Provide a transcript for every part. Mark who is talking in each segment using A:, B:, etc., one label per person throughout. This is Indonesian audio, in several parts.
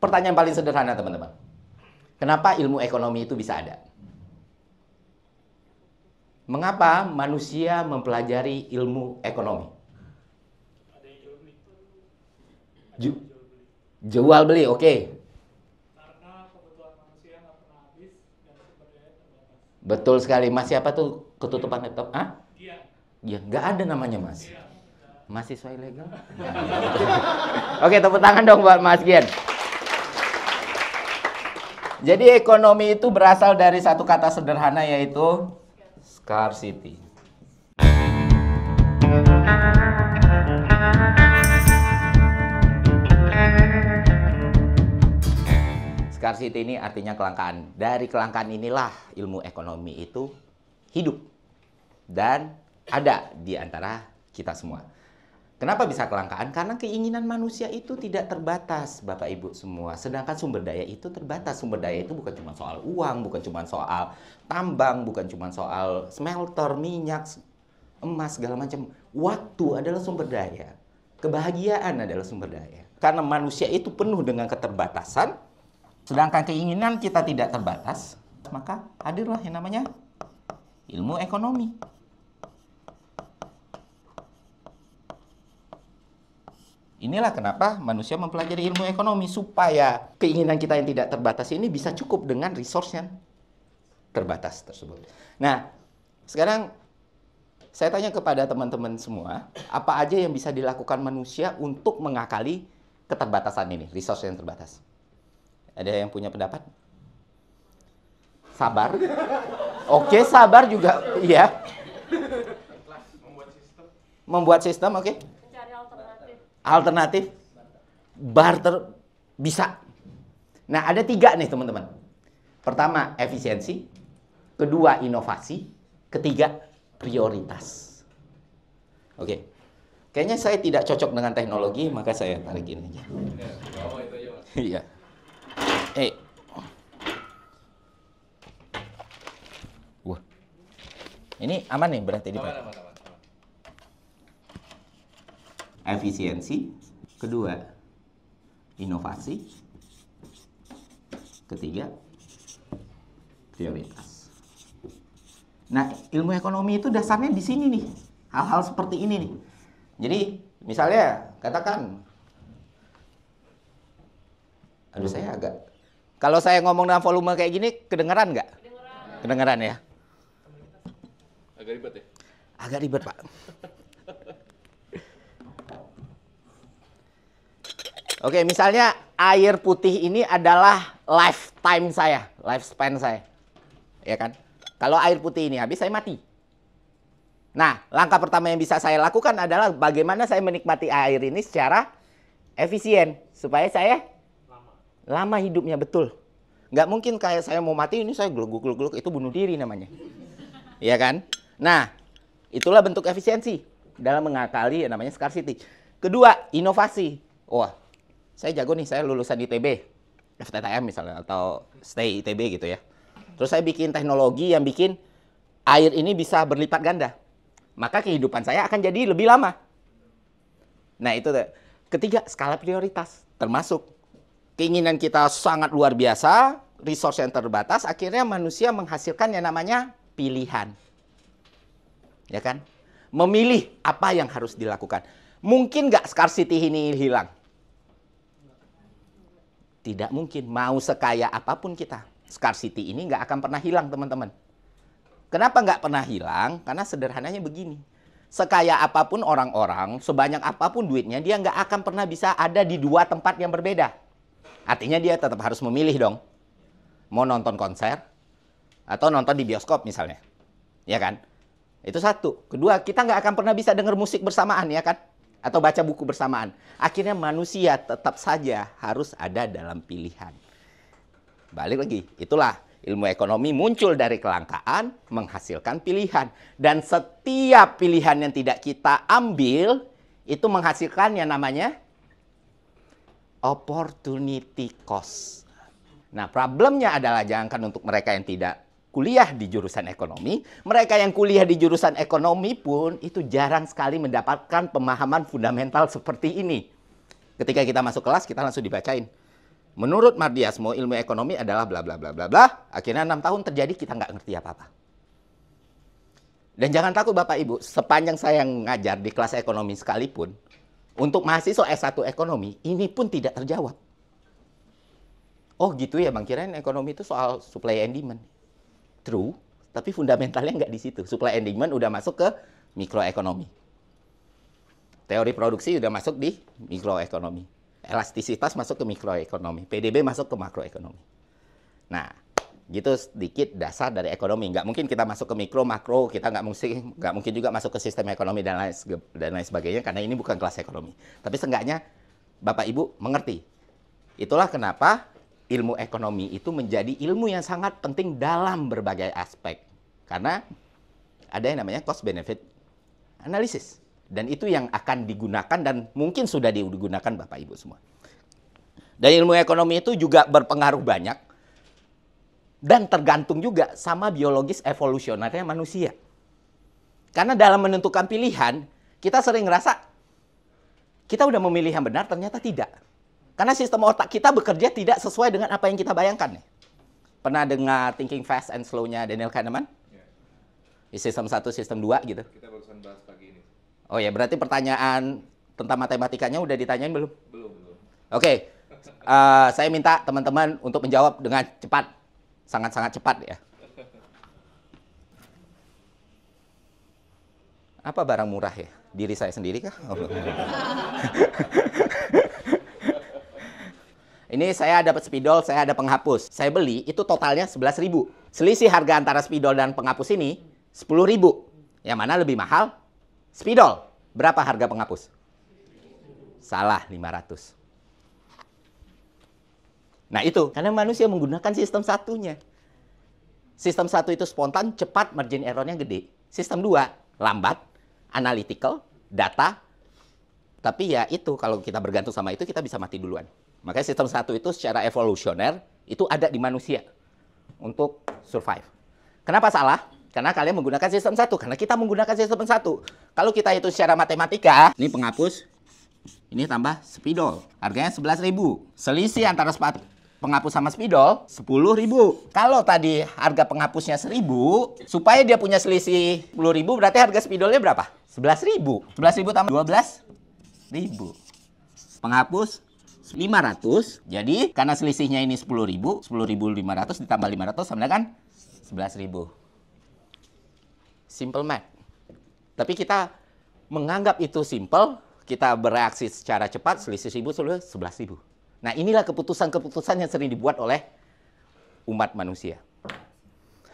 A: pertanyaan paling sederhana, teman-teman. Kenapa ilmu ekonomi itu bisa ada? Mengapa manusia mempelajari ilmu ekonomi? Jual beli, oke.
B: Karena kebutuhan manusia nggak pernah habis dan sumber daya terbatas.
A: Betul sekali. Mas siapa tuh ketutupan laptop? Ah?
B: Iya.
A: Ya, nggak ada namanya Mas.
B: Iya.
A: Mahasiswa ilegal? Oke, tepuk tangan dong buat Mas Gian. Jadi ekonomi itu berasal dari satu kata sederhana yaitu scarcity. Scarcity ini artinya kelangkaan. Dari kelangkaan inilah ilmu ekonomi itu hidup dan ada di antara kita semua. Kenapa bisa kelangkaan? Karena keinginan manusia itu tidak terbatas, Bapak Ibu semua. Sedangkan sumber daya itu terbatas. Sumber daya itu bukan cuma soal uang, bukan cuma soal tambang, bukan cuma soal smelter, minyak, emas, segala macam. Waktu adalah sumber daya. Kebahagiaan adalah sumber daya. Karena manusia itu penuh dengan keterbatasan, sedangkan keinginan kita tidak terbatas, maka hadirlah yang namanya ilmu ekonomi. Inilah kenapa manusia mempelajari ilmu ekonomi, supaya keinginan kita yang tidak terbatas ini bisa cukup dengan resource yang terbatas tersebut. Nah, sekarang saya tanya kepada teman-teman semua, apa aja yang bisa dilakukan manusia untuk mengakali keterbatasan ini, resource yang terbatas? Ada yang punya pendapat? Sabar. Oke, sabar juga, iya. Membuat sistem, oke. Alternatif, barter, bisa. Nah, ada 3 nih teman-teman. Pertama, efisiensi. Kedua, inovasi. Ketiga, prioritas. Oke. Kayaknya saya tidak cocok dengan teknologi, maka saya tarik ini aja. Iya. Wah. Ini aman nih berarti di efisiensi, kedua inovasi, ketiga prioritas. Nah, ilmu ekonomi itu dasarnya di sini nih, hal-hal seperti ini nih. Jadi misalnya katakan, aduh saya agak, kalau saya ngomong dengan volume kayak gini kedengeran nggak? Kedengeran ya.
C: Agak ribet ya?
A: Agak ribet Pak. Oke, misalnya air putih ini adalah lifetime saya, lifespan saya. Ya kan? Kalau air putih ini habis, saya mati. Nah, langkah pertama yang bisa saya lakukan adalah bagaimana saya menikmati air ini secara efisien. Supaya saya lama hidupnya, betul. Nggak mungkin kayak saya mau mati, ini saya gluk-gluk, itu bunuh diri namanya. Ya kan? Nah, itulah bentuk efisiensi dalam mengakali yang namanya scarcity. Kedua, inovasi. Wah. Saya jago nih, saya lulusan ITB, FTTM misalnya, atau stay ITB gitu ya. Terus saya bikin teknologi yang bikin air ini bisa berlipat ganda. Maka kehidupan saya akan jadi lebih lama. Nah itu. Ketiga, skala prioritas. Termasuk keinginan kita sangat luar biasa, resource yang terbatas, akhirnya manusia menghasilkan yang namanya pilihan. Ya kan? Memilih apa yang harus dilakukan. Mungkin nggak scarcity ini hilang? Tidak mungkin. Mau sekaya apapun kita, scarcity ini nggak akan pernah hilang, teman-teman. Kenapa nggak pernah hilang? Karena sederhananya begini. Sekaya apapun orang-orang, sebanyak apapun duitnya, dia nggak akan pernah bisa ada di 2 tempat yang berbeda. Artinya dia tetap harus memilih dong. Mau nonton konser, atau nonton di bioskop misalnya. Ya kan? Itu satu. Kedua, kita nggak akan pernah bisa dengar musik bersamaan, ya kan? Atau baca buku bersamaan. Akhirnya manusia tetap saja harus ada dalam pilihan. Balik lagi, itulah ilmu ekonomi muncul dari kelangkaan, menghasilkan pilihan. Dan setiap pilihan yang tidak kita ambil, itu menghasilkan yang namanya opportunity cost. Nah, problemnya adalah jangankan untuk mereka yang tidak kuliah di jurusan ekonomi, mereka yang kuliah di jurusan ekonomi pun itu jarang sekali mendapatkan pemahaman fundamental seperti ini. Ketika kita masuk kelas, kita langsung dibacain. Menurut Mardiasmo, ilmu ekonomi adalah bla bla bla bla bla. Akhirnya 6 tahun terjadi, kita nggak ngerti apa-apa. Dan jangan takut Bapak Ibu, sepanjang saya ngajar di kelas ekonomi sekalipun, untuk mahasiswa S1 ekonomi, ini pun tidak terjawab. Oh gitu ya Bang, kirain ekonomi itu soal supply and demand. True, tapi fundamentalnya nggak di situ. Supply and demand udah masuk ke mikroekonomi. Teori produksi udah masuk di mikroekonomi. Elastisitas masuk ke mikroekonomi. PDB masuk ke makroekonomi. Nah, gitu sedikit dasar dari ekonomi. Nggak mungkin kita masuk ke mikro, makro. Kita nggak mungkin juga masuk ke sistem ekonomi dan lain sebagainya. Karena ini bukan kelas ekonomi. Tapi seenggaknya Bapak Ibu mengerti. Itulah kenapa ilmu ekonomi itu menjadi ilmu yang sangat penting dalam berbagai aspek. Karena ada yang namanya cost benefit analysis. Dan itu yang akan digunakan dan mungkin sudah digunakan Bapak Ibu semua. Dan ilmu ekonomi itu juga berpengaruh banyak dan tergantung juga sama biologis evolusionernya manusia. Karena dalam menentukan pilihan, kita sering ngerasa kita udah memilih yang benar, ternyata tidak. Karena sistem otak kita bekerja tidak sesuai dengan apa yang kita bayangkan. Pernah dengar Thinking Fast and Slow-nya Daniel Kahneman? Di sistem 1, sistem 2 gitu.
C: Kita barusan bahas pagi ini.
A: Oh ya, berarti pertanyaan tentang matematikanya udah ditanyain belum?
C: Belum.
A: Oke, saya minta teman-teman untuk menjawab dengan cepat. Sangat-sangat cepat ya. Apa barang murah ya? Diri saya sendiri kah? Oh, belum. Ini saya dapat spidol, saya ada penghapus. Saya beli, itu totalnya 11.000. Selisih harga antara spidol dan penghapus ini 10.000. Yang mana lebih mahal? Spidol. Berapa harga penghapus? Salah, 500. Nah itu, karena manusia menggunakan sistem satunya. Sistem 1 itu spontan, cepat, margin error-nya gede. Sistem 2, lambat, analytical, data. Tapi ya itu, kalau kita bergantung sama itu, kita bisa mati duluan. Makanya sistem 1 itu secara evolusioner, itu ada di manusia untuk survive. Kenapa salah? Karena kalian menggunakan sistem 1. Karena kita menggunakan sistem 1. Kalau kita hitung secara matematika, ini penghapus, ini tambah spidol. Harganya 11.000. Selisih antara penghapus sama spidol 10.000. Kalau tadi harga penghapusnya 1.000, supaya dia punya selisih 10.000, berarti harga spidolnya berapa? 11.000. 11.000 tambah 12.000. Penghapus 500. Jadi karena selisihnya ini 10.000, 10.500 ditambah 500 sama dengan 11.000. Simple math. Tapi kita menganggap itu simple, kita bereaksi secara cepat, selisih 1.000, 11.000. Nah inilah keputusan-keputusan yang sering dibuat oleh umat manusia.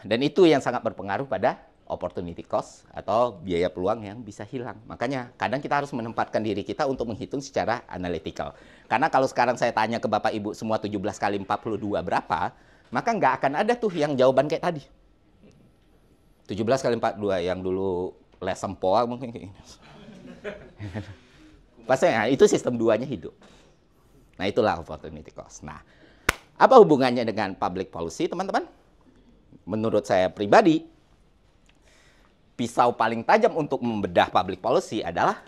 A: Dan itu yang sangat berpengaruh pada opportunity cost atau biaya peluang yang bisa hilang. Makanya kadang kita harus menempatkan diri kita untuk menghitung secara analytical. Karena kalau sekarang saya tanya ke Bapak Ibu semua 17 kali 42 berapa, maka nggak akan ada tuh yang jawaban kayak tadi. 17 kali 42 yang dulu les sempoa mungkin kayak gini. Pastinya itu sistem 2-nya hidup. Nah, itulah opportunity cost. Nah, apa hubungannya dengan public policy, teman-teman? Menurut saya pribadi, pisau paling tajam untuk membedah public policy adalah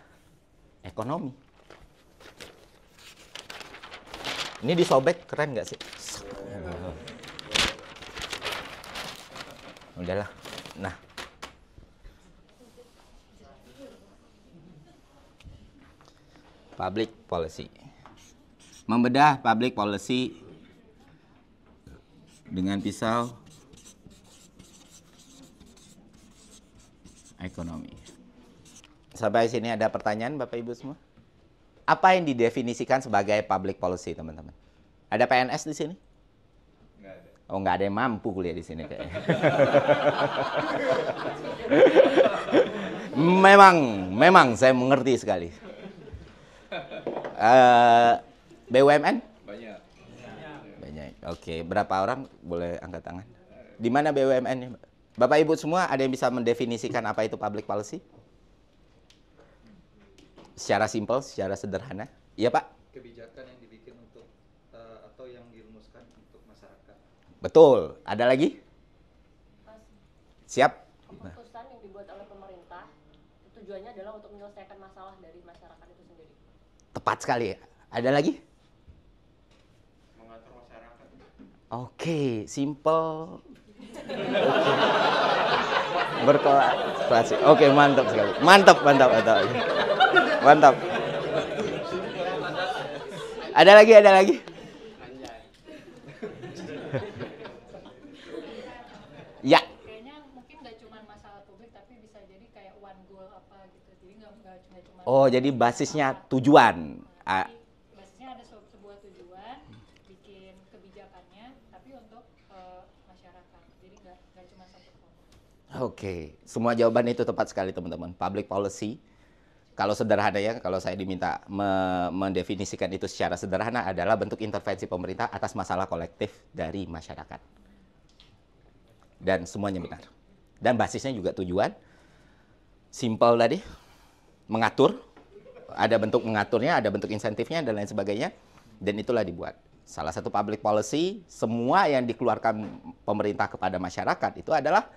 A: ekonomi. Ini disobek, keren nggak sih? Udahlah. Nah, public policy. Membedah public policy dengan pisau ekonomi. Sampai sini ada pertanyaan Bapak Ibu semua? Apa yang didefinisikan sebagai public policy, teman-teman? Ada PNS di sini?
C: Nggak ada.
A: Oh, nggak ada yang mampu kuliah di sini kayaknya. Memang saya mengerti sekali. BUMN?
C: Banyak.
A: Banyak. Oke, berapa orang boleh angkat tangan? Di mana BUMN-nya? Bapak Ibu semua ada yang bisa mendefinisikan apa itu public policy? Secara simpel, secara sederhana. Iya, Pak?
D: Kebijakan yang dibikin untuk atau yang dirumuskan untuk masyarakat.
A: Betul. Ada lagi? Siap?
E: Keputusan yang dibuat oleh pemerintah tujuannya adalah untuk menyelesaikan masalah dari masyarakat itu sendiri.
A: Tepat sekali ya. Ada lagi?
C: Mengatur
A: Oke, simple. Berkolaborasi. Oke, mantap sekali. Mantap. Mantap. Ada lagi. Ya.
F: Kayaknya mungkin nggak cuma masalah publik, tapi bisa jadi kayak one goal apa gitu. Jadi nggak cuma.
A: Oh, jadi basisnya tujuan.
F: Basisnya ada sebuah tujuan, bikin kebijakannya, tapi untuk masyarakat. Jadi nggak cuma satu kelompok.
A: Oke, semua jawaban itu tepat sekali teman-teman. Public policy, kalau sederhana ya, kalau saya diminta mendefinisikan itu secara sederhana adalah bentuk intervensi pemerintah atas masalah kolektif dari masyarakat. Dan semuanya benar. Dan basisnya juga tujuan. Simple tadi, mengatur. Ada bentuk mengaturnya, ada bentuk insentifnya, dan lain sebagainya. Dan itulah dibuat. Salah satu public policy, semua yang dikeluarkan pemerintah kepada masyarakat itu adalah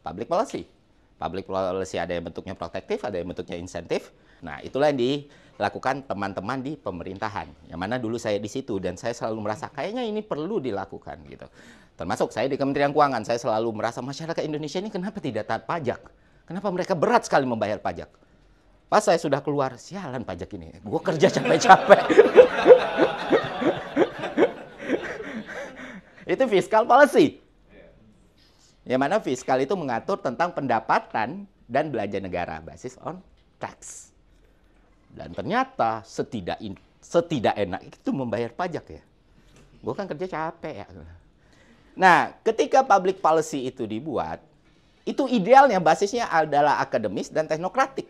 A: public policy. Public policy ada yang bentuknya protektif, ada yang bentuknya insentif. Nah, itulah yang dilakukan teman-teman di pemerintahan. Yang mana dulu saya di situ dan saya selalu merasa kayaknya ini perlu dilakukan gitu. Termasuk saya di Kementerian Keuangan, saya selalu merasa masyarakat Indonesia ini kenapa tidak taat pajak? Kenapa mereka berat sekali membayar pajak? Pas saya sudah keluar, sialan pajak ini. Gue kerja capek-capek. Itu fiscal policy. Yang mana fiskal itu mengatur tentang pendapatan dan belanja negara basis on tax. Dan ternyata setidak enak itu membayar pajak ya. Gue kan kerja capek ya. Nah, ketika public policy itu dibuat, itu idealnya basisnya adalah akademis dan teknokratik.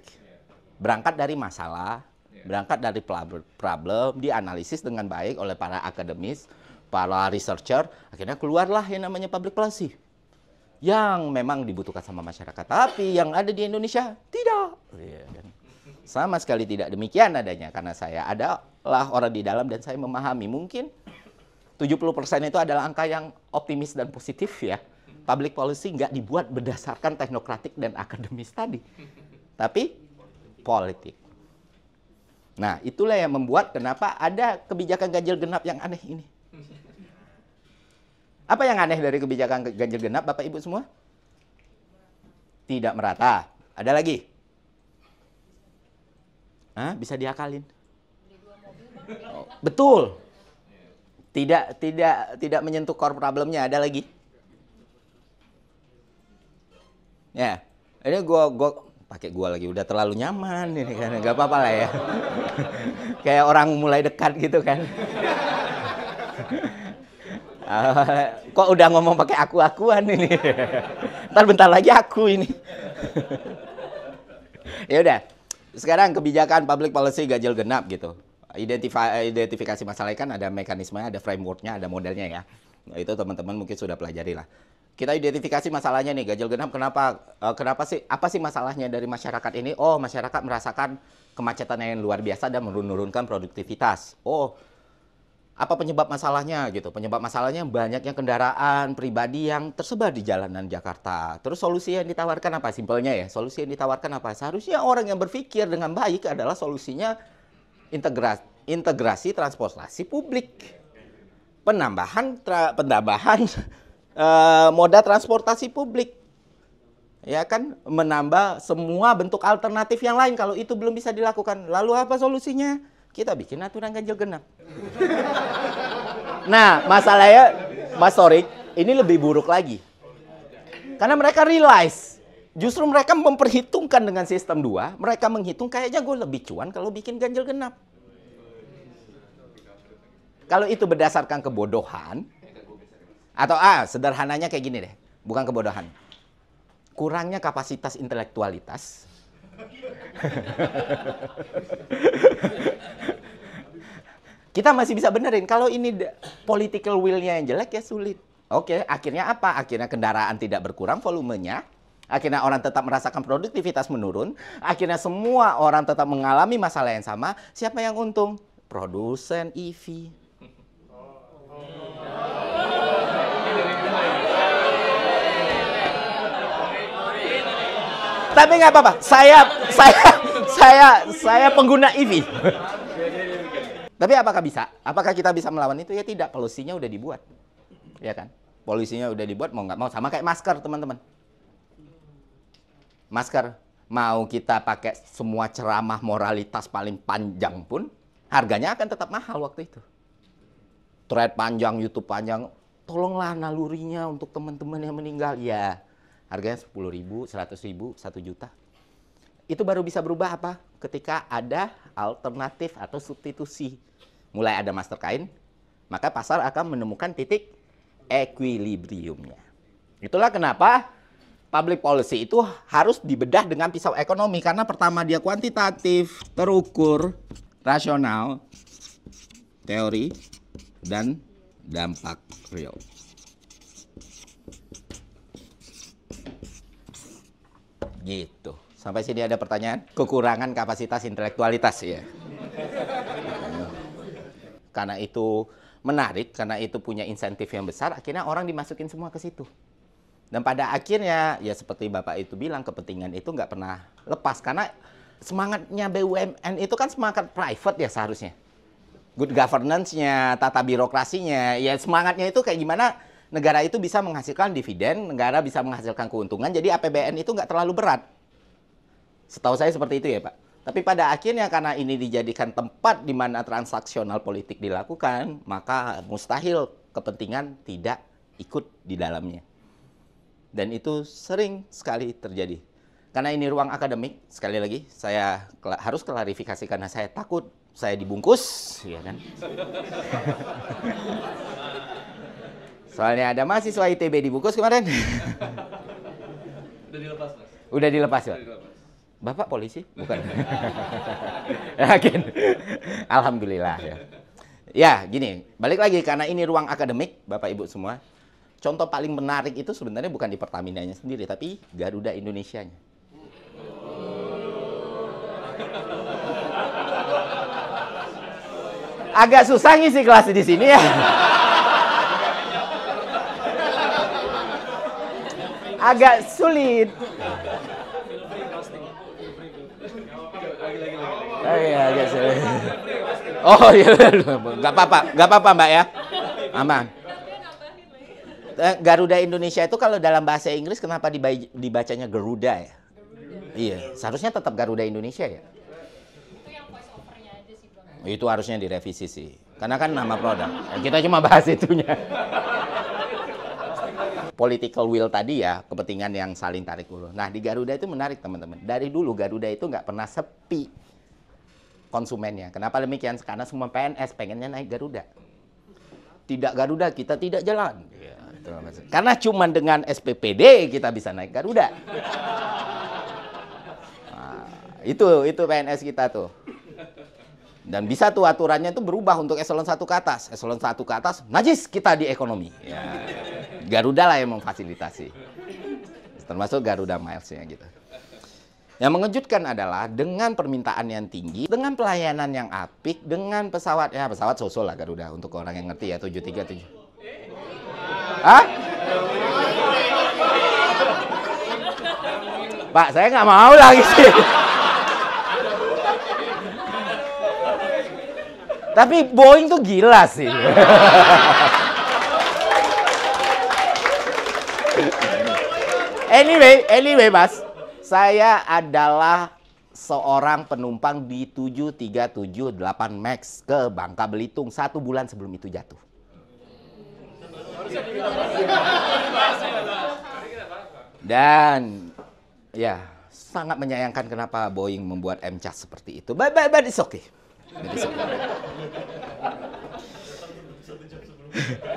A: Berangkat dari masalah, berangkat dari problem, dianalisis dengan baik oleh para akademis, para researcher, akhirnya keluarlah yang namanya public policy. Yang memang dibutuhkan sama masyarakat. Tapi yang ada di Indonesia, tidak. Sama sekali tidak demikian adanya. Karena saya adalah orang di dalam dan saya memahami. Mungkin 70% itu adalah angka yang optimis dan positif ya. Public policy nggak dibuat berdasarkan teknokratik dan akademis tadi. Tapi politik. Nah, itulah yang membuat kenapa ada kebijakan ganjil genap yang aneh ini. Apa yang aneh dari kebijakan ganjil genap, Bapak Ibu semua? Tidak merata. Ada lagi? Bisa diakalin. Oh, betul. Tidak menyentuh core problemnya. Ada lagi? Ya, ini gua pakai gua lagi udah terlalu nyaman ini kan, nggak apa-apa lah ya. Kayak orang mulai dekat gitu kan. Kok udah ngomong pakai aku-akuan ini. Ntar bentar lagi aku ini. Ya udah. Sekarang kebijakan public policy ganjil genap gitu. Identifikasi masalah kan ada mekanismenya, ada frameworknya, ada modelnya ya. Nah, itu teman-teman mungkin sudah pelajari lah. Kita identifikasi masalahnya nih, ganjil genap kenapa sih? Apa sih masalahnya dari masyarakat ini? Oh, masyarakat merasakan kemacetan yang luar biasa dan menurunkan produktivitas. Oh, apa penyebab masalahnya gitu? Penyebab masalahnya banyaknya kendaraan pribadi yang tersebar di jalanan Jakarta. Terus solusi yang ditawarkan apa? Simpelnya ya, solusi yang ditawarkan apa? Seharusnya orang yang berpikir dengan baik adalah solusinya integrasi transportasi publik. Penambahan moda transportasi publik. Ya kan, menambah semua bentuk alternatif yang lain kalau itu belum bisa dilakukan. Lalu apa solusinya? Kita bikin aturan ganjil genap. Nah, masalahnya, Mas Torik, ini lebih buruk lagi. Karena mereka realize, justru mereka memperhitungkan dengan sistem 2, mereka menghitung kayaknya gue lebih cuan kalau bikin ganjil genap. Kalau itu berdasarkan kebodohan, atau sederhananya kayak gini deh, bukan kebodohan. Kurangnya kapasitas intelektualitas. Kita masih bisa benerin. Kalau ini political will-nya yang jelek ya sulit. Oke, akhirnya apa? Akhirnya kendaraan tidak berkurang volumenya. Akhirnya orang tetap merasakan produktivitas menurun. Akhirnya semua orang tetap mengalami masalah yang sama. Siapa yang untung? Produsen EV. Tapi nggak apa-apa. Saya pengguna EV. Tapi apakah bisa? Apakah kita bisa melawan itu? Ya tidak, polisinya udah dibuat. ya kan? Polisinya udah dibuat mau nggak mau, sama kayak masker teman-teman. Masker mau kita pakai semua ceramah moralitas paling panjang pun harganya akan tetap mahal waktu itu. Thread panjang, YouTube panjang, tolonglah nalurinya untuk teman-teman yang meninggal. Ya, harganya 10.000, 100.000, 1 juta. Itu baru bisa berubah apa? Ketika ada alternatif atau substitusi. Mulai ada masker kain, maka pasar akan menemukan titik equilibriumnya. Itulah kenapa public policy itu harus dibedah dengan pisau ekonomi. Karena pertama dia kuantitatif, terukur, rasional, teori, dan dampak real. Gitu. Sampai sini ada pertanyaan? Kekurangan kapasitas intelektualitas ya. Karena itu menarik, karena itu punya insentif yang besar, akhirnya orang dimasukin semua ke situ. Dan pada akhirnya, ya seperti Bapak itu bilang, kepentingan itu nggak pernah lepas. Karena semangatnya BUMN itu kan semangat private ya seharusnya. Good governance-nya, tata birokrasinya, ya semangatnya itu kayak gimana negara itu bisa menghasilkan dividen, negara bisa menghasilkan keuntungan, jadi APBN itu nggak terlalu berat. Setahu saya seperti itu ya Pak. Tapi pada akhirnya karena ini dijadikan tempat di mana transaksional politik dilakukan, maka mustahil kepentingan tidak ikut di dalamnya. Dan itu sering sekali terjadi. Karena ini ruang akademik, sekali lagi saya harus klarifikasi karena saya takut saya dibungkus, ya kan? Soalnya ada mahasiswa ITB dibungkus kemarin.
C: Udah dilepas, Mas.
A: Udah dilepas, Pak?
C: Udah dilepas.
A: Bapak polisi? Bukan. Yakin? Alhamdulillah ya. Ya, gini, balik lagi karena ini ruang akademik, Bapak Ibu semua. Contoh paling menarik itu sebenarnya bukan di Pertaminanya sendiri, tapi Garuda Indonesianya. Agak susah ngisi kelas di sini ya. Agak sulit. Oh iya, agak sulit. Oh iya, nggak apa-apa Mbak ya, aman. Garuda Indonesia itu kalau dalam bahasa Inggris kenapa dibacanya Garuda ya? Iya, seharusnya tetap Garuda Indonesia ya. Itu harusnya direvisi sih. Karena kan nama produk. Kita cuma bahas itunya. Political will tadi ya, kepentingan yang saling tarik ulur. Nah, di Garuda itu menarik teman-teman. Dari dulu Garuda itu nggak pernah sepi konsumennya. Kenapa demikian? Karena semua PNS pengennya naik Garuda. Tidak Garuda, kita tidak jalan. Ya, karena cuma dengan SPPD kita bisa naik Garuda. Nah, itu PNS kita tuh. Dan bisa tuh aturannya itu berubah untuk eselon 1 ke atas. Eselon 1 ke atas, najis kita di ekonomi. Ya, Garuda lah yang memfasilitasi. Termasuk Garuda Miles-nya gitu. Yang mengejutkan adalah dengan permintaan yang tinggi, dengan pelayanan yang apik, dengan pesawat, ya pesawat sosol lah Garuda untuk orang yang ngerti ya 737. Hah? Pak, saya nggak mau lagi sih. Tapi Boeing tuh gila sih. Anyway, Mas. Saya adalah seorang penumpang di 7378 MAX ke Bangka Belitung 1 bulan sebelum itu jatuh. Dan ya, sangat menyayangkan kenapa Boeing membuat MCAS seperti itu. But it's okay.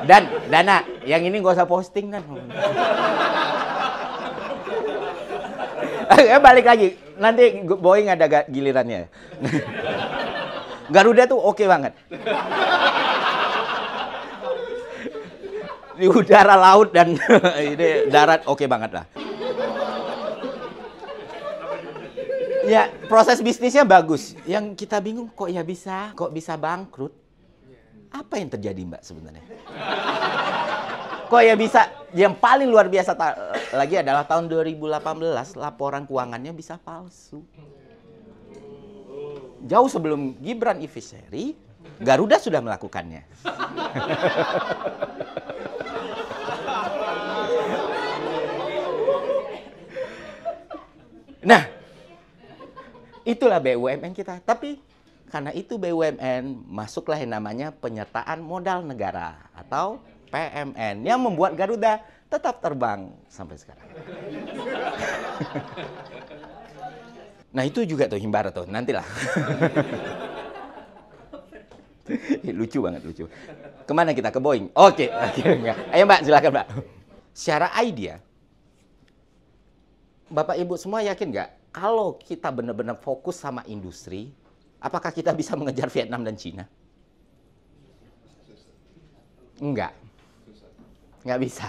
A: Dan Dana, yang ini gak usah posting kan. Balik lagi, nanti Boeing ada gilirannya. Garuda tuh oke banget. Di udara, laut, dan ini darat oke banget lah. Ya, proses bisnisnya bagus. Yang kita bingung kok bisa bangkrut. Apa yang terjadi Mbak sebenarnya? Kok ya bisa, yang paling luar biasa lagi adalah tahun 2018 laporan keuangannya bisa palsu. Jauh sebelum Gibran Iviseri, Garuda sudah melakukannya. Nah, itulah BUMN kita. Tapi karena itu BUMN, masuklah yang namanya penyertaan modal negara atau PMN yang membuat Garuda tetap terbang sampai sekarang. Nah, itu juga tuh Himbara tuh, nantilah. Lucu banget, lucu. Kemana kita? Ke Boeing? Oke. Ayo Mbak, silakan Mbak. Secara idea, Bapak Ibu semua yakin nggak? Kalau kita benar-benar fokus sama industri, apakah kita bisa mengejar Vietnam dan Cina? Enggak. Nggak bisa.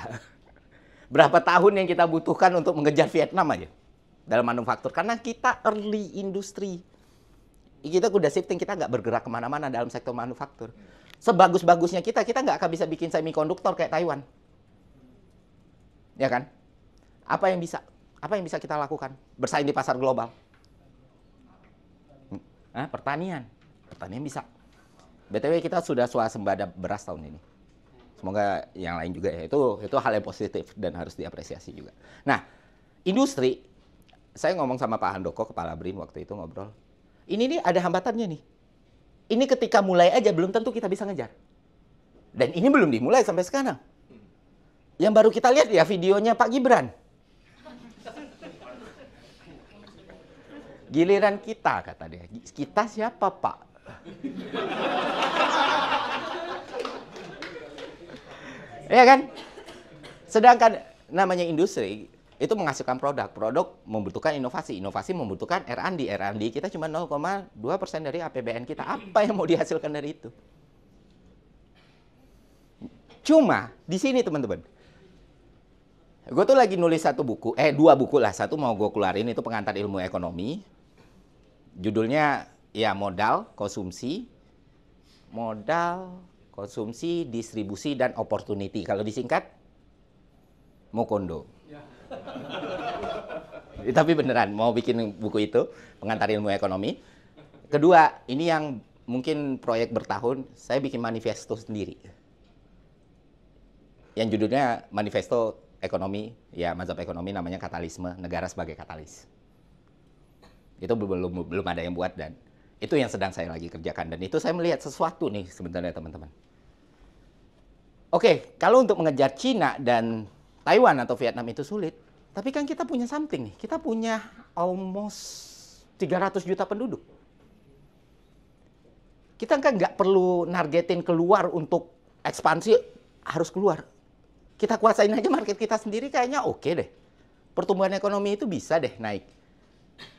A: Berapa tahun yang kita butuhkan untuk mengejar Vietnam aja dalam manufaktur? Karena kita early industri. Kita udah shifting, kita nggak bergerak kemana-mana dalam sektor manufaktur. Sebagus-bagusnya kita nggak akan bisa bikin semikonduktor kayak Taiwan. Ya kan? Apa yang bisa kita lakukan? Bersaing di pasar global. Pertanian. Pertanian bisa. BTW kita sudah swasembada beras tahun ini. Semoga yang lain juga ya. Itu hal yang positif dan harus diapresiasi juga. Nah, industri, saya ngomong sama Pak Handoko, Kepala BRIN waktu itu ngobrol. Ini nih ada hambatannya nih. Ini ketika mulai aja belum tentu kita bisa ngejar. Dan ini belum dimulai sampai sekarang. Yang baru kita lihat ya videonya Pak Gibran. Giliran kita, kata dia. Kita siapa, Pak? Ya kan? Sedangkan namanya industri itu menghasilkan produk. Produk membutuhkan inovasi. Inovasi membutuhkan R&D. R&D kita cuma 0,2% dari APBN kita. Apa yang mau dihasilkan dari itu? Cuma di sini teman-teman. Gue tuh lagi nulis dua buku lah. Satu mau gue keluarin, itu pengantar ilmu ekonomi. Judulnya ya modal, konsumsi, distribusi, dan opportunity. Kalau disingkat, Mokondo. Tapi beneran, mau bikin buku itu, pengantar ilmu ekonomi. Kedua, ini yang mungkin proyek bertahun, saya bikin manifesto sendiri. Yang judulnya Manifesto Ekonomi, ya mazhab ekonomi namanya Katalisme, negara sebagai katalis. Itu belum ada yang buat, dan itu yang sedang saya lagi kerjakan. Dan itu saya melihat sesuatu nih sebenarnya teman-teman. Oke, kalau untuk mengejar Cina dan Taiwan atau Vietnam itu sulit. Tapi kan kita punya something nih. Kita punya almost 300 juta penduduk. Kita kan nggak perlu nargetin keluar untuk ekspansi, harus keluar. Kita kuasain aja market kita sendiri, kayaknya oke deh. Pertumbuhan ekonomi itu bisa deh naik.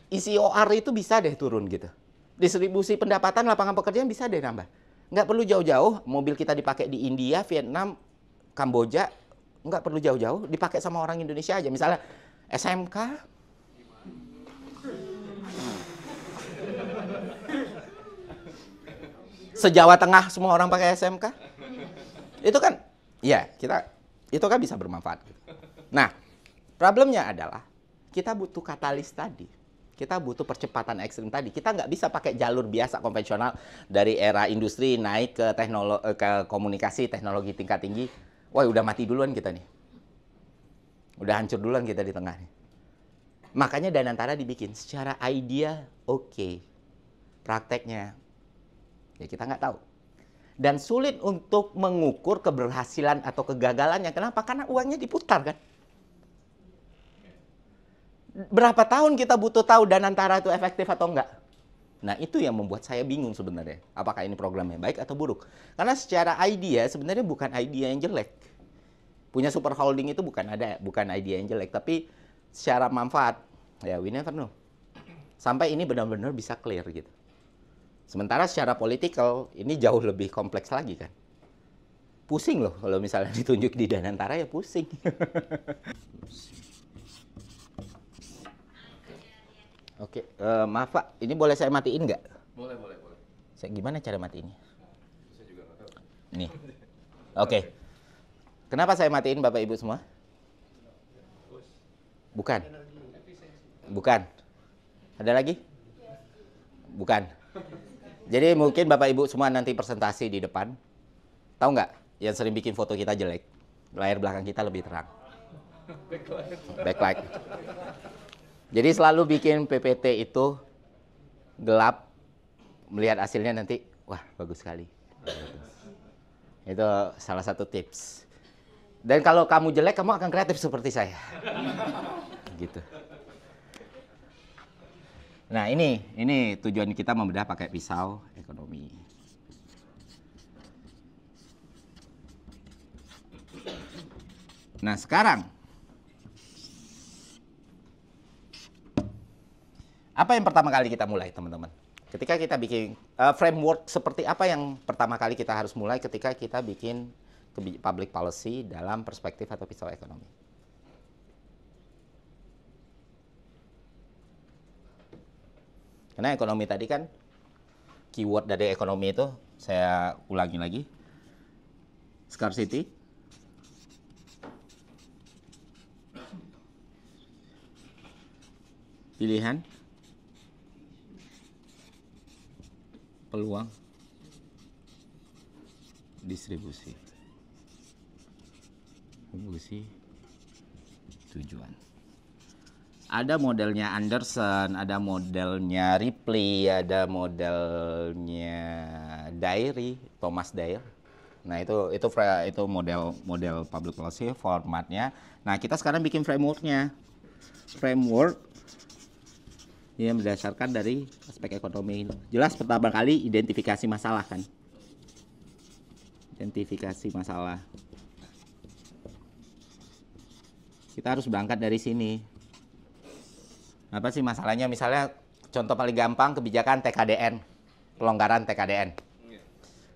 A: ICOR itu bisa deh turun gitu. Distribusi pendapatan, lapangan pekerjaan bisa deh nambah. Nggak perlu jauh-jauh, mobil kita dipakai di India, Vietnam, Kamboja, nggak perlu jauh-jauh, dipakai sama orang Indonesia aja. Misalnya SMK, se-Jawa Tengah semua orang pakai SMK. Itu kan, ya itu kan bisa bermanfaat. Nah, problemnya adalah kita butuh katalis tadi. Kita butuh percepatan ekstrim tadi. Kita nggak bisa pakai jalur biasa konvensional dari era industri naik ke komunikasi teknologi tingkat tinggi. Wah, udah mati duluan kita nih. Udah hancur duluan kita di tengah nih. Makanya Danantara dibikin secara idea oke. Prakteknya ya kita nggak tahu. Dan sulit untuk mengukur keberhasilan atau kegagalannya. Kenapa? Karena uangnya diputar kan. Berapa tahun kita butuh tahu Danantara itu efektif atau enggak? Nah, itu yang membuat saya bingung sebenarnya. Apakah ini programnya baik atau buruk? Karena secara idea sebenarnya bukan idea yang jelek. Punya super holding itu bukan idea yang jelek. Tapi secara manfaat, ya we never know. Sampai ini benar-benar bisa clear gitu. Sementara secara politikal ini jauh lebih kompleks lagi kan. Pusing loh kalau misalnya ditunjuk di Danantara, ya pusing. Oke, maaf Pak, ini boleh saya matiin nggak?
C: Boleh.
A: Gimana cara matiinnya?
C: Saya juga nggak tahu.
A: Nih. Oke. Kenapa saya matiin Bapak Ibu semua? Bukan. Ada lagi? Bukan. Jadi mungkin Bapak Ibu semua nanti presentasi di depan. Tahu nggak yang sering bikin foto kita jelek? Layar belakang kita lebih terang. Backlight. Jadi selalu bikin PPT itu gelap, melihat hasilnya nanti, wah bagus sekali. Itu salah satu tips. Dan kalau kamu jelek, kamu akan kreatif seperti saya. Gitu. Nah ini tujuan kita membedah pakai pisau ekonomi. Nah sekarang, apa yang pertama kali kita mulai teman-teman? Ketika kita bikin framework seperti apa yang pertama kali kita harus mulai ketika kita bikin public policy dalam perspektif atau pisau ekonomi? Karena ekonomi tadi kan, keyword dari ekonomi itu, saya ulangi lagi, scarcity, pilihan, peluang, distribusi, tujuan. Ada modelnya Anderson, ada modelnya Ripley, ada modelnya Dairy, Thomas Dyer. Nah itu model public policy formatnya. Nah kita sekarang bikin frameworknya. Framework yang berdasarkan dari aspek ekonomi. Jelas pertama kali identifikasi masalah kan. Identifikasi masalah. Kita harus berangkat dari sini. Apa sih masalahnya? Misalnya contoh paling gampang kebijakan TKDN, pelonggaran TKDN.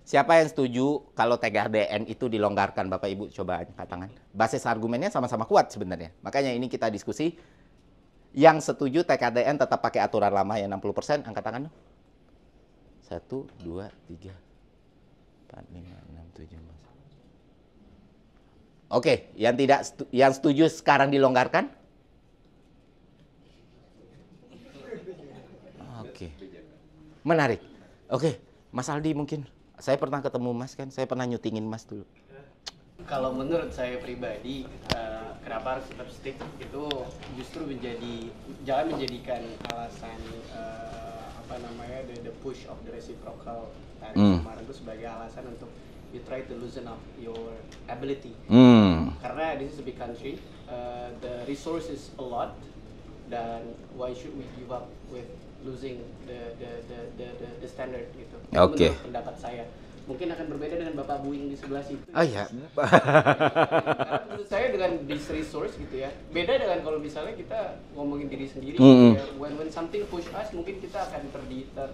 A: Siapa yang setuju kalau TKDN itu dilonggarkan? Bapak Ibu coba angkat tangan. Basis argumennya sama-sama kuat sebenarnya. Makanya ini kita diskusi. Yang setuju TKDN tetap pakai aturan lama yang 60%, angkat tangan. 1, 2, 3, 4, 5, 6, 7. Oke, yang setuju sekarang dilonggarkan? Oke. Menarik. Oke, Mas Aldi mungkin. Saya pernah ketemu Mas kan, saya pernah nyutingin Mas dulu.
G: Kalau menurut saya pribadi, kenapa harus tetap stick itu justru jangan menjadikan alasan the push of the reciprocal tariff kemarin itu sebagai alasan untuk you try to loosen up your ability. Karena this is a big country, the resource is a lot, dan why should we give up with losing the standard gitu.
A: Oke.
G: Menurut pendapat saya. Mungkin akan berbeda dengan Bapak Buing di sebelah situ.
A: Oh iya.
G: Karena menurut saya dengan this resource gitu ya, beda dengan kalau misalnya kita ngomongin diri sendiri gitu ya. When something push us, mungkin kita akan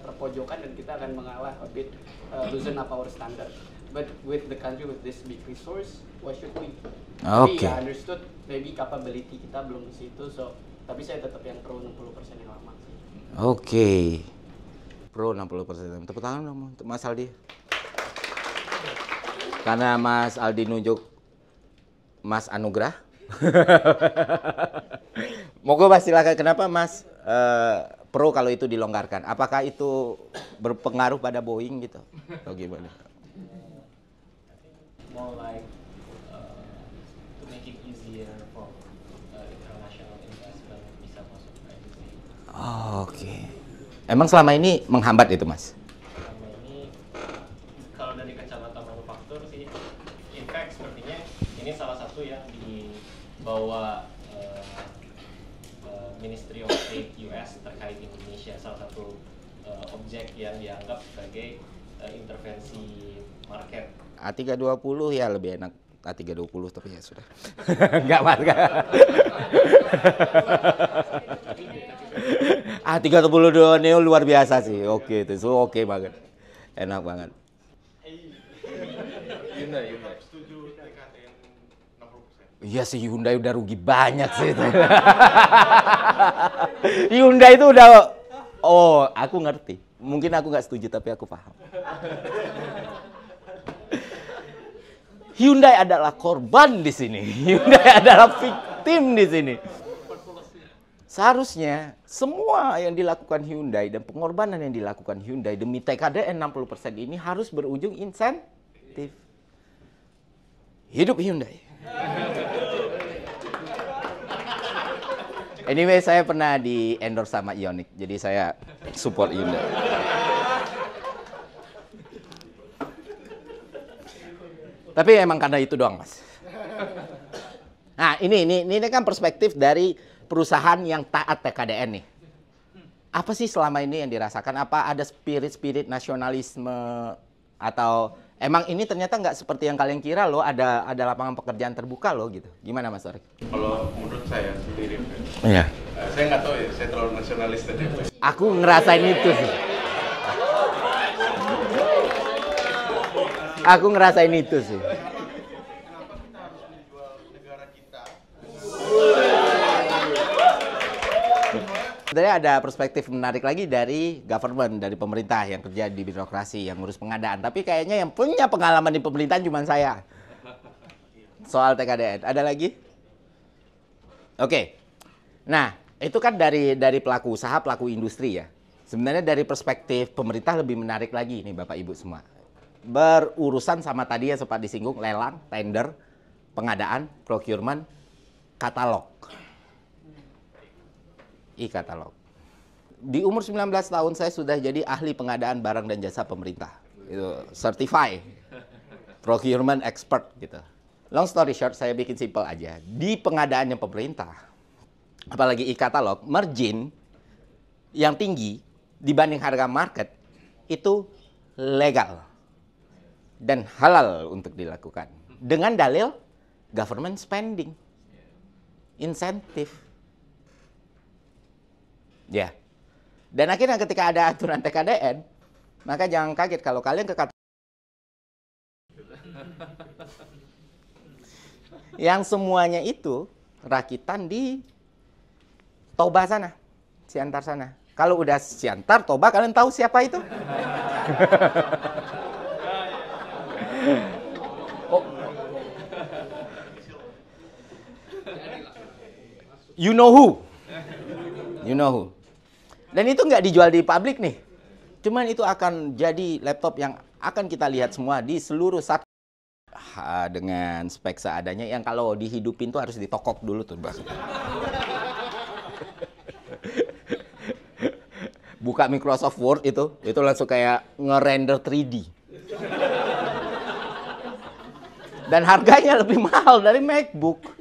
G: terpojokan dan kita akan mengalah a bit, loosen up our standard. But with the country with this big resource, why should we? Tapi ya understood, maybe capability kita belum di situ, tapi saya tetap yang pro 60% yang lama.
A: Oke. Pro 60%. Tepuk tangan dong untuk Mas Aldi. Karena Mas Aldi nunjuk Mas Anugrah. Monggo Mas silakan. Kenapa Mas pro kalau itu dilonggarkan? Apakah itu berpengaruh pada Boeing gitu? Atau gimana?
H: More like to make it easier for international investment bisa masuk ke Indonesia.
A: Oke. Emang selama ini menghambat itu Mas?
H: Selama ini kalau dari kacamata manufaktur sih, in fact sepertinya ini salah satu yang dibawa Ministry of Trade US terkait Indonesia, salah satu objek yang dianggap sebagai intervensi market.
A: A320 ya lebih enak A320 tapi ya sudah. Enggak Mas. A320 Neo luar biasa sih. Oke itu. So, oke banget. Enak banget.
C: Hyundai.
B: Setuju TKDN 60%.
A: Iya sih Hyundai udah rugi banyak sih itu. Hyundai itu udah aku ngerti. Mungkin aku nggak setuju tapi aku paham. Hyundai adalah korban di sini. Hyundai adalah victim di sini. Seharusnya semua yang dilakukan Hyundai dan pengorbanan yang dilakukan Hyundai demi TKDN 60% ini harus berujung insentif. Hidup Hyundai. Anyway, saya pernah di endorse sama Ioniq, jadi saya support Hyundai. Tapi emang karena itu doang, Mas. Nah, ini kan perspektif dari perusahaan yang taat TKDN nih. Apa sih selama ini yang dirasakan? Apa ada spirit nasionalisme atau emang ini ternyata nggak seperti yang kalian kira loh, ada lapangan pekerjaan terbuka loh gitu. Gimana Mas Torik?
C: Kalau menurut saya sendiri,
A: Iya.
C: saya nggak tahu ya, saya terlalu nasionalis tadi.
A: Aku ngerasain itu sih. Aku ngerasain itu sih. Sebenarnya ada perspektif menarik lagi dari government, dari pemerintah yang kerja di birokrasi, yang ngurus pengadaan. Tapi kayaknya yang punya pengalaman di pemerintahan cuma saya. Soal TKDN. Ada lagi? Oke. Nah, itu kan dari pelaku usaha, pelaku industri ya. Sebenarnya dari perspektif pemerintah lebih menarik lagi nih Bapak Ibu semua. Berurusan sama tadi ya sempat disinggung, lelang, tender, pengadaan, procurement, katalog. E-katalog. Di umur 19 tahun saya sudah jadi ahli pengadaan barang dan jasa pemerintah. Itu certified procurement expert gitu. Long story short, saya bikin simple aja. Di pengadaannya pemerintah, apalagi e-katalog, margin yang tinggi dibanding harga market itu legal dan halal untuk dilakukan. Dengan dalil government spending, insentif. Ya. Dan akhirnya ketika ada aturan TKDN, maka jangan kaget kalau kalian ke yang semuanya itu rakitan di Toba sana, Siantar sana. Kalau udah Siantar, Toba, kalian tahu siapa itu? Oh. You know who? You know who? Dan itu nggak dijual di publik nih. Cuman itu akan jadi laptop yang akan kita lihat semua di seluruh satu dengan spek seadanya yang kalau dihidupin tuh harus ditokok dulu tuh, Bang. Buka Microsoft Word itu langsung kayak nge-render 3D. Dan harganya lebih mahal dari MacBook.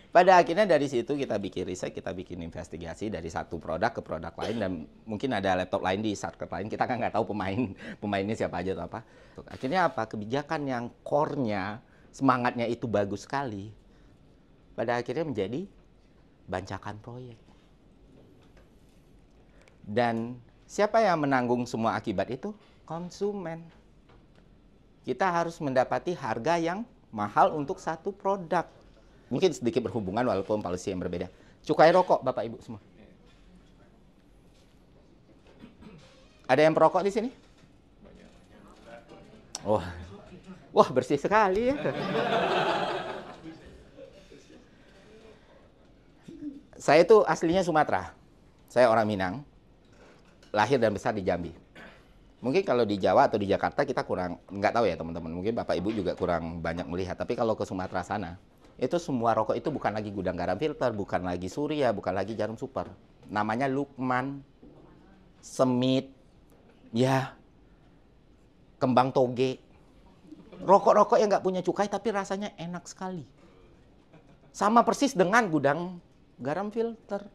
A: Pada akhirnya dari situ kita bikin riset, kita bikin investigasi dari satu produk ke produk lain dan mungkin ada laptop lain di market lain. Kita kan nggak tahu pemainnya siapa aja atau apa. Akhirnya apa? Kebijakan yang core-nya, semangatnya itu bagus sekali. Pada akhirnya menjadi bancakan proyek. Dan siapa yang menanggung semua akibat itu? Konsumen. Kita harus mendapati harga yang mahal untuk satu produk. Mungkin sedikit berhubungan walaupun policy yang berbeda. Cukai rokok, Bapak Ibu semua. Ada yang perokok di sini? Oh. Wah, bersih sekali ya. Saya itu aslinya Sumatera. Saya orang Minang. Lahir dan besar di Jambi. Mungkin kalau di Jawa atau di Jakarta kita kurang, nggak tahu ya teman-teman. Mungkin Bapak Ibu juga kurang banyak melihat. Tapi kalau ke Sumatera sana, itu semua rokok itu bukan lagi gudang garam filter, bukan lagi Surya, bukan lagi Jarum Super. Namanya Lukman, Semit, ya, Kembang Toge. Rokok-rokok yang nggak punya cukai tapi rasanya enak sekali. Sama persis dengan gudang garam filter,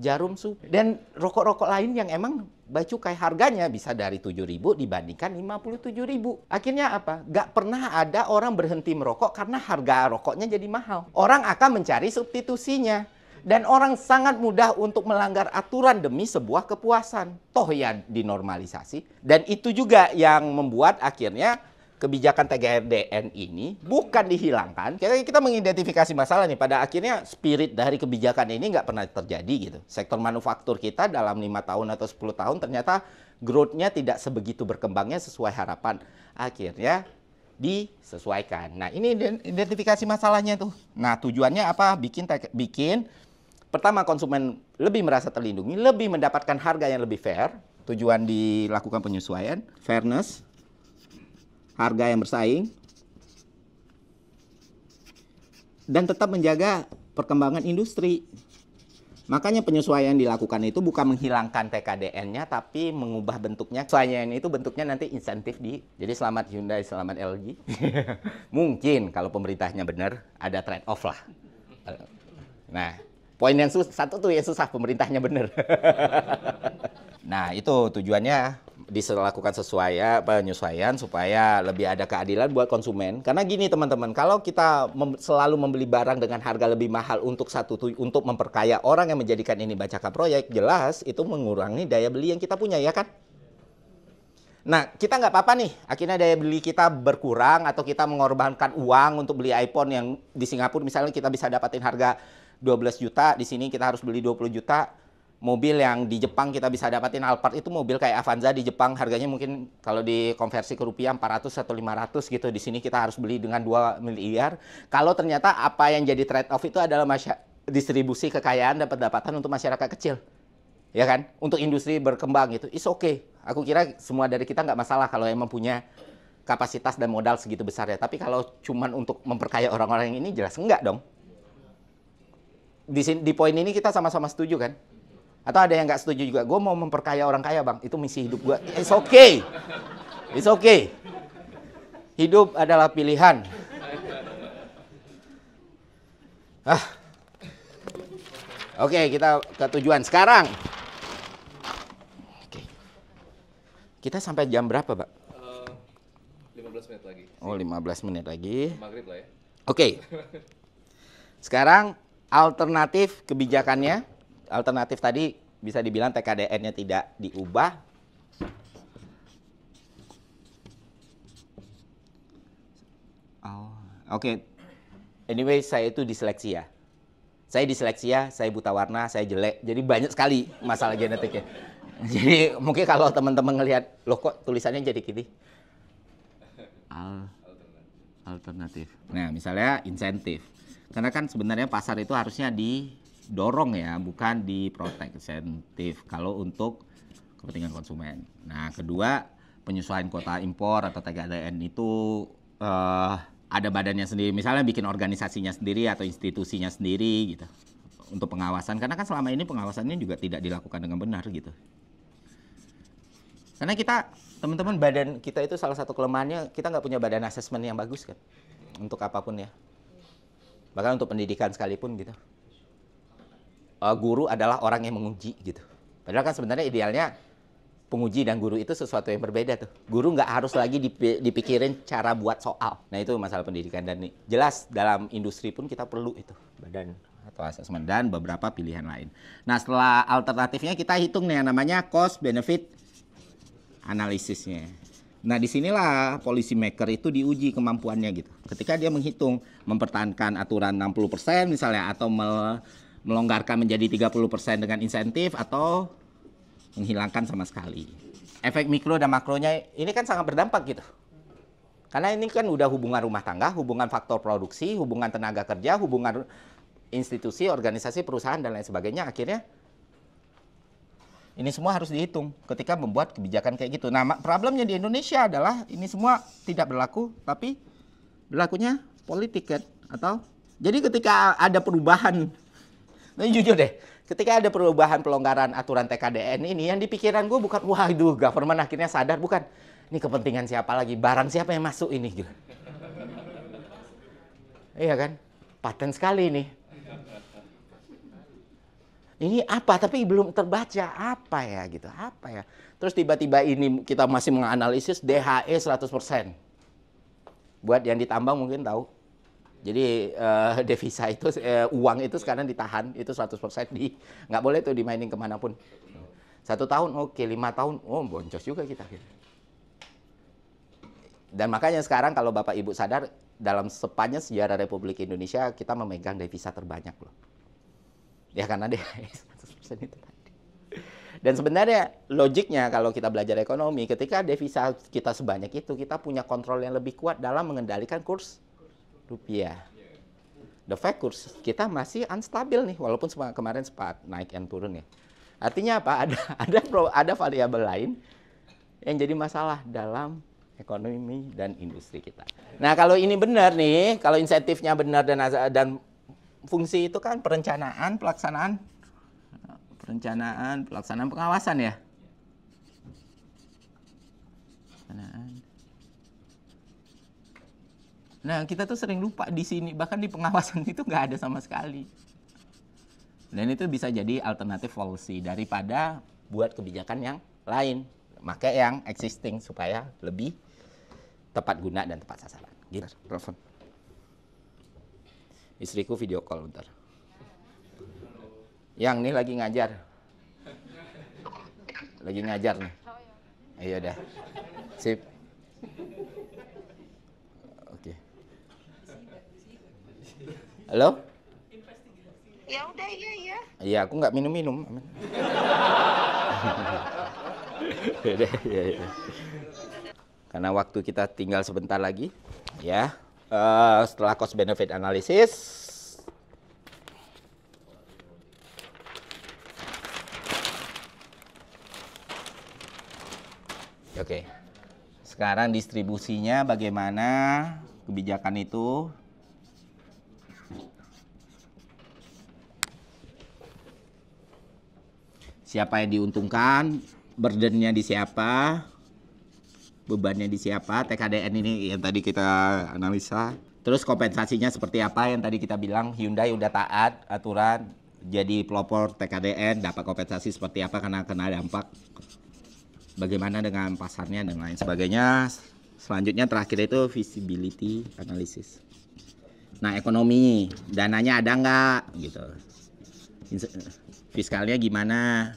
A: Jarum Super. Dan rokok-rokok lain yang emang bay cukai harganya bisa dari 7.000 dibandingkan 57.000. Akhirnya apa? Gak pernah ada orang berhenti merokok karena harga rokoknya jadi mahal. Orang akan mencari substitusinya. Dan orang sangat mudah untuk melanggar aturan demi sebuah kepuasan. Toh ya dinormalisasi. Dan itu juga yang membuat akhirnya kebijakan TKDN ini bukan dihilangkan. Kita mengidentifikasi masalah nih. Pada akhirnya spirit dari kebijakan ini nggak pernah terjadi gitu. Sektor manufaktur kita dalam 5 tahun atau 10 tahun ternyata growth-nya tidak sebegitu berkembangnya sesuai harapan. Akhirnya disesuaikan. Nah ini identifikasi masalahnya tuh. Nah tujuannya apa? Bikin pertama konsumen lebih merasa terlindungi, lebih mendapatkan harga yang lebih fair. Tujuan dilakukan penyesuaian, fairness, harga yang bersaing, dan tetap menjaga perkembangan industri. Makanya penyesuaian dilakukan itu bukan menghilangkan TKDN-nya, tapi mengubah bentuknya. Penyesuaian itu bentuknya nanti insentif jadi selamat Hyundai, selamat LG. Mungkin kalau pemerintahnya benar, ada trade off lah. Nah, poin yang satu tuh yang susah, pemerintahnya benar. Nah, itu tujuannya dilakukan penyesuaian supaya lebih ada keadilan buat konsumen. Karena gini teman-teman, kalau kita selalu membeli barang dengan harga lebih mahal untuk memperkaya orang yang menjadikan ini Bacaka proyek, jelas itu mengurangi daya beli yang kita punya, ya kan? Nah, kita nggak apa-apa nih, akhirnya daya beli kita berkurang atau kita mengorbankan uang untuk beli iPhone yang di Singapura misalnya kita bisa dapatin harga 12 juta, di sini kita harus beli 20 juta. Mobil yang di Jepang kita bisa dapatin Alphard itu mobil kayak Avanza di Jepang harganya mungkin kalau dikonversi ke rupiah 400 atau 500 gitu. Di sini kita harus beli dengan 2 miliar. Kalau ternyata apa yang jadi trade off itu adalah distribusi kekayaan dan pendapatan untuk masyarakat kecil. Ya kan? Untuk industri berkembang gitu. It's okay. Aku kira semua dari kita nggak masalah kalau emang punya kapasitas dan modal segitu besar ya. Tapi kalau cuman untuk memperkaya orang-orang yang ini jelas enggak dong. Di poin ini kita sama-sama setuju kan? Atau ada yang nggak setuju juga? Gue mau memperkaya orang kaya bang, itu misi hidup gue. It's okay, it's okay. Hidup adalah pilihan. Oke, kita ke tujuan sekarang. Oke. Kita sampai jam berapa, Pak?
D: 15 menit lagi.
A: Oh, 15 menit lagi.
D: Maghrib lah ya.
A: Oke. Sekarang alternatif kebijakannya. Alternatif tadi bisa dibilang TKDN-nya tidak diubah. Oke. Anyway, saya itu diseleksi ya. Saya diseleksi ya, saya buta warna, saya jelek. Jadi banyak sekali masalah genetiknya. Jadi mungkin kalau teman-teman ngelihat, loh kok tulisannya jadi gini. Alternatif. Nah, misalnya insentif. Karena kan sebenarnya pasar itu harusnya didorong ya, bukan diprotek. Insentif kalau untuk kepentingan konsumen. Nah, kedua, penyesuaian kuota impor atau TKDN itu ada badannya sendiri. Misalnya bikin organisasinya sendiri atau institusinya sendiri gitu. Untuk pengawasan. Karena kan selama ini pengawasannya juga tidak dilakukan dengan benar gitu. Karena kita, teman-teman, badan kita itu salah satu kelemahannya, kita nggak punya badan asesmen yang bagus kan. Untuk apapun ya. Bahkan untuk pendidikan sekalipun gitu. Guru adalah orang yang menguji gitu. Padahal kan sebenarnya idealnya penguji dan guru itu sesuatu yang berbeda tuh. Guru nggak harus lagi dipikirin cara buat soal. Nah itu masalah pendidikan dan jelas dalam industri pun kita perlu itu badan atau asesmen dan beberapa pilihan lain. Nah setelah alternatifnya kita hitung nih yang namanya cost benefit analisisnya. Nah disinilah policy maker itu diuji kemampuannya gitu. Ketika dia menghitung mempertahankan aturan 60% misalnya atau melonggarkan menjadi 30% dengan insentif atau menghilangkan sama sekali. Efek mikro dan makronya ini kan sangat berdampak gitu. Karena ini kan udah hubungan rumah tangga, hubungan faktor produksi, hubungan tenaga kerja, hubungan institusi, organisasi, perusahaan dan lain sebagainya. Akhirnya ini semua harus dihitung ketika membuat kebijakan kayak gitu. Nah, problemnya di Indonesia adalah ini semua tidak berlaku, tapi berlakunya politik kan? Atau jadi ketika ada perubahan, nah jujur deh, ketika ada perubahan pelonggaran aturan TKDN ini, yang di pikiran gue bukan, wah itu government akhirnya sadar, bukan. Ini kepentingan siapa lagi, barang siapa yang masuk ini gitu. Iya kan? Paten sekali ini. Ini apa, tapi belum terbaca apa ya gitu, apa ya. Terus tiba-tiba ini kita masih menganalisis DHE 100%. Buat yang ditambang mungkin tahu. Jadi devisa itu, uang itu sekarang ditahan, itu 100% nggak boleh tuh dimainin kemanapun. 1 tahun, oke, 5 tahun, oh boncos juga kita. Dan makanya sekarang kalau Bapak Ibu sadar, dalam sepanjang sejarah Republik Indonesia, kita memegang devisa terbanyak loh. Ya karena DHE 100% itu tadi. Dan sebenarnya logiknya kalau kita belajar ekonomi, ketika devisa kita sebanyak itu, kita punya kontrol yang lebih kuat dalam mengendalikan kurs rupiah. The fact kurs kita masih unstabil nih, walaupun kemarin sempat naik dan turun ya. Artinya apa? Ada variabel lain yang jadi masalah dalam ekonomi dan industri kita. Nah kalau ini benar nih, kalau insentifnya benar dan fungsi itu kan perencanaan, pelaksanaan Perencanaan, pelaksanaan, pengawasan ya. Pelaksanaan. Nah, kita tuh sering lupa di sini, bahkan di pengawasan itu nggak ada sama sekali. Dan itu bisa jadi alternatif policy daripada buat kebijakan yang lain. Maka yang existing supaya lebih tepat guna dan tepat sasaran. Gitu, telepon. Istriku video call bentar. Yang nih lagi ngajar. Lagi ngajar nih. Ayo dah. Sip. Oke. Halo?
I: Ya udah, iya.
A: Iya, aku nggak minum-minum. Aman. Ya. Karena waktu kita tinggal sebentar lagi, ya. Setelah cost benefit analysis, oke. Sekarang distribusinya bagaimana kebijakan itu? Siapa yang diuntungkan, burdennya di siapa, bebannya di siapa, TKDN ini yang tadi kita analisa. Terus kompensasinya seperti apa yang tadi kita bilang, Hyundai udah taat aturan, jadi pelopor TKDN, dapat kompensasi seperti apa karena kena dampak. Bagaimana dengan pasarnya dan lain sebagainya. Selanjutnya terakhir itu visibility analysis. Nah, ekonomi, dananya ada nggak gitu. Fiskalnya gimana?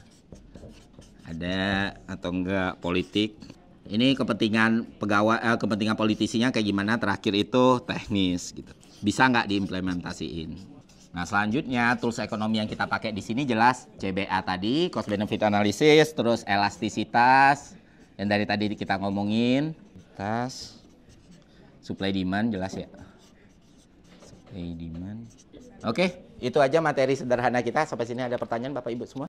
A: Ada atau enggak? Politik. Ini kepentingan pegawai, kepentingan politisinya kayak gimana? Terakhir itu teknis gitu. Bisa nggak diimplementasiin? Nah, selanjutnya tools ekonomi yang kita pakai di sini jelas CBA tadi, cost benefit analysis, terus elastisitas yang dari tadi kita ngomongin, supply demand jelas ya. Supply demand. Oke, itu aja materi sederhana kita. Sampai sini ada pertanyaan Bapak Ibu semua?